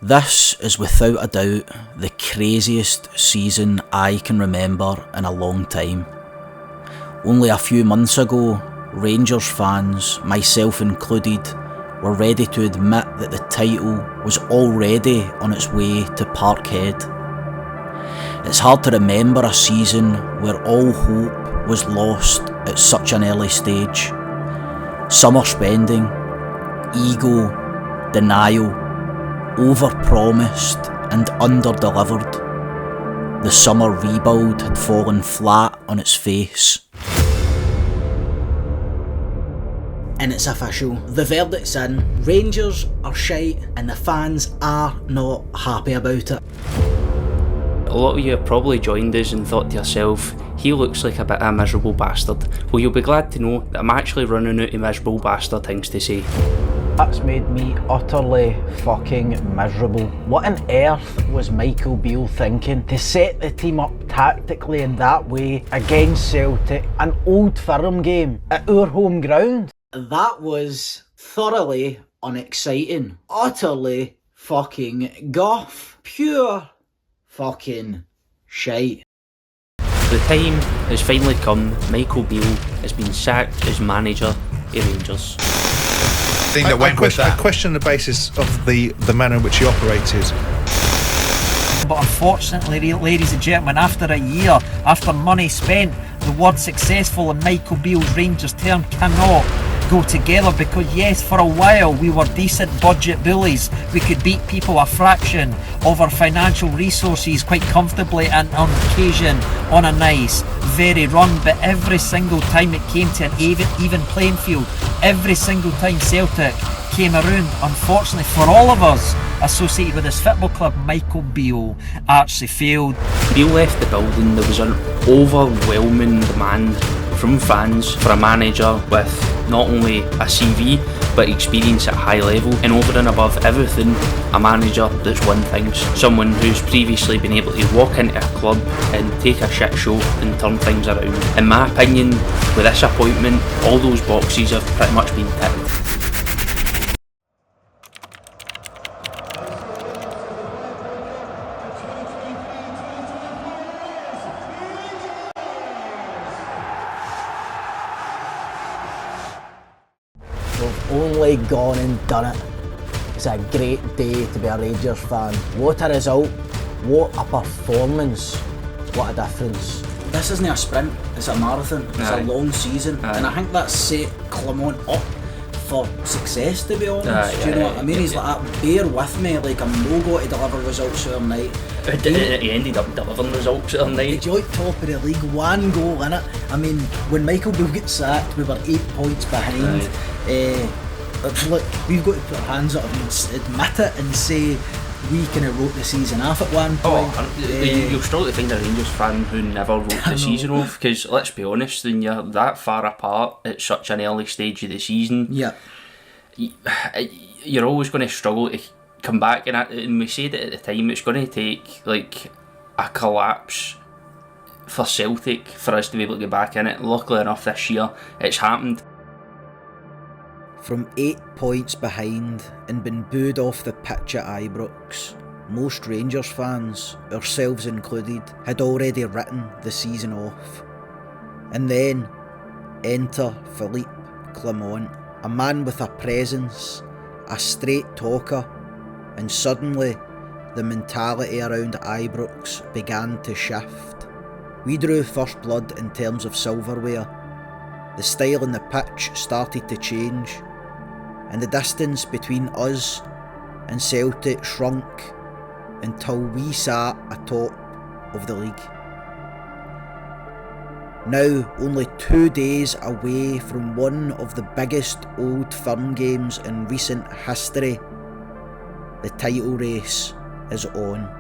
This is without a doubt the craziest season I can remember in a long time. Only a few months ago, Rangers fans, myself included, were ready to admit that the title was already on its way to Parkhead. It's hard to remember a season where all hope was lost at such an early stage. Summer spending, ego, denial, over-promised and under-delivered. The summer rebuild had fallen flat on its face. And it's official. The verdict's in. Rangers are shite and the fans are not happy about it. A lot of you have probably joined us and thought to yourself, he looks like a bit of a miserable bastard. Well, you'll be glad to know that I'm actually running out of miserable bastard things to say. That's made me utterly fucking miserable. What on earth was Michael Beale thinking to set the team up tactically in that way against Celtic, an Old Firm game at our home ground? That was thoroughly unexciting. Utterly fucking guff. Pure fucking shite. The time has finally come. Michael Beale has been sacked as manager of Rangers. I question the basis of the manner in which he operated. But unfortunately, ladies and gentlemen, after a year, after money spent, the word successful in Michael Beale's Rangers term cannot go together, because yes, for a while we were decent budget bullies. We could beat people a fraction of our financial resources quite comfortably and on occasion on a nice, very run, but every single time it came to an even playing field, every single time Celtic came around, unfortunately for all of us associated with this football club, Michael Beale actually failed. Beale left the building. There was an overwhelming demand from fans for a manager with not only a CV but experience at a high level, and over and above everything, a manager that's won things. Someone who's previously been able to walk into a club and take a shit show and turn things around. In my opinion, with this appointment, all those boxes have pretty much been ticked. We've only gone and done it. It's a great day to be a Rangers fan. What a result, what a performance, what a difference. This isn't a sprint, it's a marathon, it's a long season, and I think that's set Clement up for success, to be honest. Do you know what I mean? He's like, bear with me, like I'm no going to deliver results the other night. He ended up delivering results the other night. He joined top of the league, one goal in it. I mean, when Michael Beale gets sacked, we were 8 points behind. Look, we've got to put our hands up and admit it and say we kind of wrote the season off at one point. You'll struggle to find a Rangers fan who never wrote the season off, because let's be honest, when you're that far apart at such an early stage of the season, you're always going to struggle to come back, and we said it at the time, it's going to take like a collapse for Celtic for us to be able to get back in it. Luckily enough this year it's happened. From 8 points behind and been booed off the pitch at Ibrox, most Rangers fans, ourselves included, had already written the season off. And then enter Philippe Clement, a man with a presence, a straight talker, and suddenly the mentality around Ibrox began to shift. We drew first blood in terms of silverware. The style on the pitch started to change, and the distance between us and Celtic shrunk until we sat atop of the league. Now only 2 days away from one of the biggest Old Firm games in recent history, the title race is on.